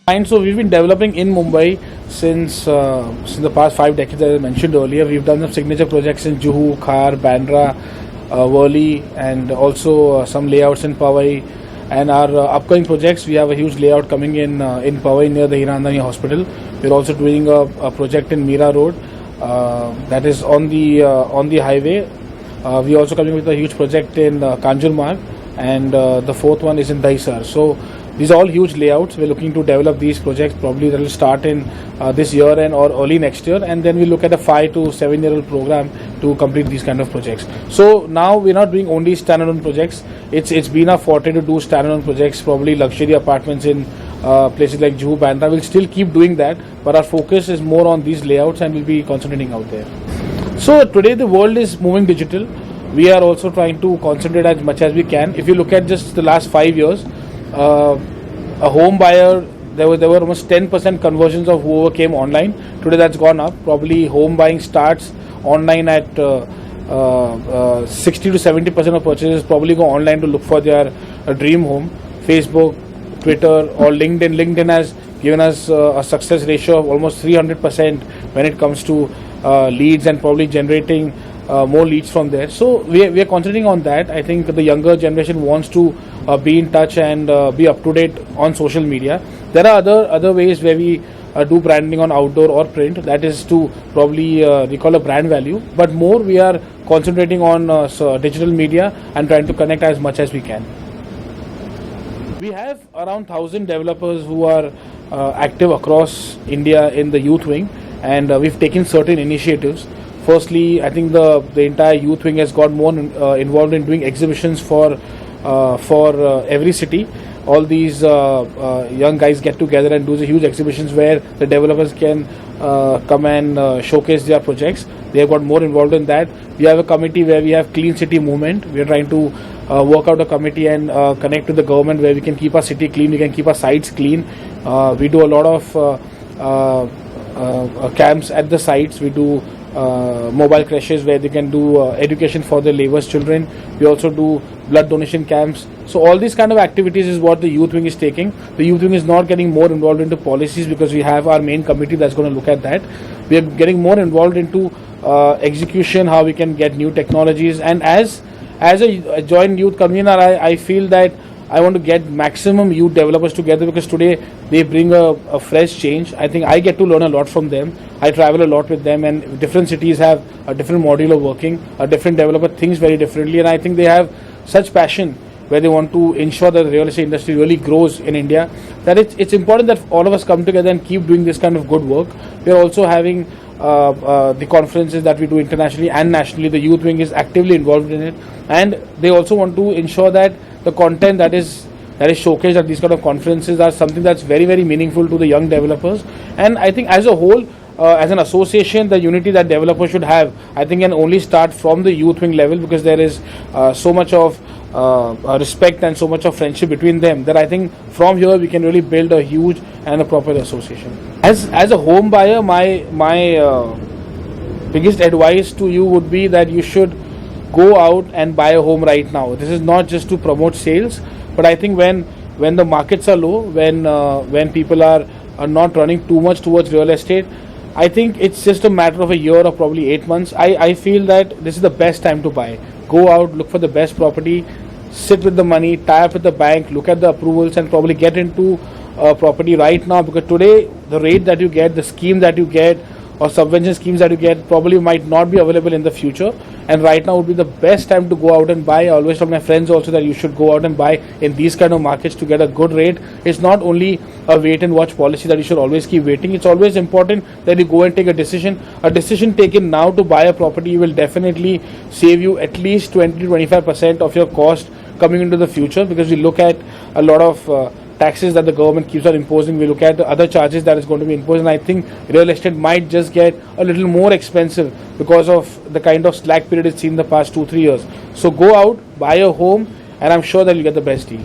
And so we've been developing in Mumbai since the past 5 decades, as I mentioned earlier. We've done some signature projects in Juhu, Khar, Bandra, Worli, and also some layouts in Powai. And our upcoming projects, we have a huge layout coming in Powai near the Hirandani Hospital. We're also doing a project in Mira Road that is on the highway. We're also coming with a huge project in Kanjurmarg, and the fourth one is in Dahisar. So these are all huge layouts. We're looking to develop these projects. Probably that will start in this year and or early next year, and then we look at a 5 to 7 year old program to complete these kind of projects. So now we're not doing only standalone projects. It's been a forte to do standalone projects, probably luxury apartments in places like Juhu, Bandra. We'll still keep doing that, but our focus is more on these layouts, and we'll be concentrating out there. So today the world is moving digital. We are also trying to concentrate as much as we can. If you look at just the last 5 years, a home buyer, there were almost 10% conversions of whoever came online. Today that's gone up. Probably home buying starts online at 60 to 70% of purchases probably go online to look for their dream home. Facebook, Twitter, or LinkedIn. LinkedIn has given us a success ratio of almost 300% when it comes to leads, and probably generating more leads from there. So we are concentrating on that. I think the younger generation wants to be in touch and be up to date on social media. There are other ways where we do branding on outdoor or print. That is to probably recall a brand value. But more we are concentrating on digital media and trying to connect as much as we can. We have around 1,000 developers who are active across India in the youth wing, and we've taken certain initiatives. Firstly, I think the entire youth wing has got more involved in doing exhibitions for every city. All these young guys get together and do the huge exhibitions where the developers can come and showcase their projects. They have got more involved in that. We have a committee where we have Clean City Movement. We are trying to work out a committee and connect to the government where we can keep our city clean, we can keep our sites clean. We do a lot of camps at the sites. We do mobile creches where they can do education for the laborers' children. We also do blood donation camps. So all these kind of activities is what the youth wing is taking. The youth wing is not getting more involved into policies because we have our main committee that's going to look at that. We are getting more involved into execution, how we can get new technologies. And as a joint youth convener, I feel that I want to get maximum youth developers together, because today they bring a fresh change. I think I get to learn a lot from them. I travel a lot with them, and different cities have a different module of working. A different developer thinks very differently, and I think they have such passion where they want to ensure that the real estate industry really grows in India, that it's important that all of us come together and keep doing this kind of good work. We are also having the conferences that we do internationally and nationally. The youth wing is actively involved in it, and they also want to ensure that the content that is showcased at these kind of conferences are something that's very, very meaningful to the young developers. And I think as a whole, as an association, the unity that developers should have, I think, can only start from the youth wing level, because there is so much of respect and so much of friendship between them, that I think from here we can really build a huge and a proper association. As a home buyer, my biggest advice to you would be that you should go out and buy a home right now. This is not just to promote sales, but I think when the markets are low, when people are not running too much towards real estate, I think it's just a matter of a year or probably 8 months. I feel that this is the best time to buy. Go out, look for the best property, sit with the money, tie up with the bank, look at the approvals, and probably get into property right now, because today the rate that you get, the scheme that you get, or subvention schemes that you get probably might not be available in the future, and right now would be the best time to go out and buy. I always tell my friends also that you should go out and buy in these kind of markets to get a good rate. It's not only a wait and watch policy that you should always keep waiting. It's always important that you go and take a decision. A decision taken now to buy a property will definitely save you at least 20 to 25% of your cost coming into the future, because we look at a lot of taxes that the government keeps on imposing. We look at the other charges that is going to be imposed, and I think real estate might just get a little more expensive because of the kind of slack period it's seen in the past 2-3 years. So go out, buy a home, and I'm sure that you'll get the best deal.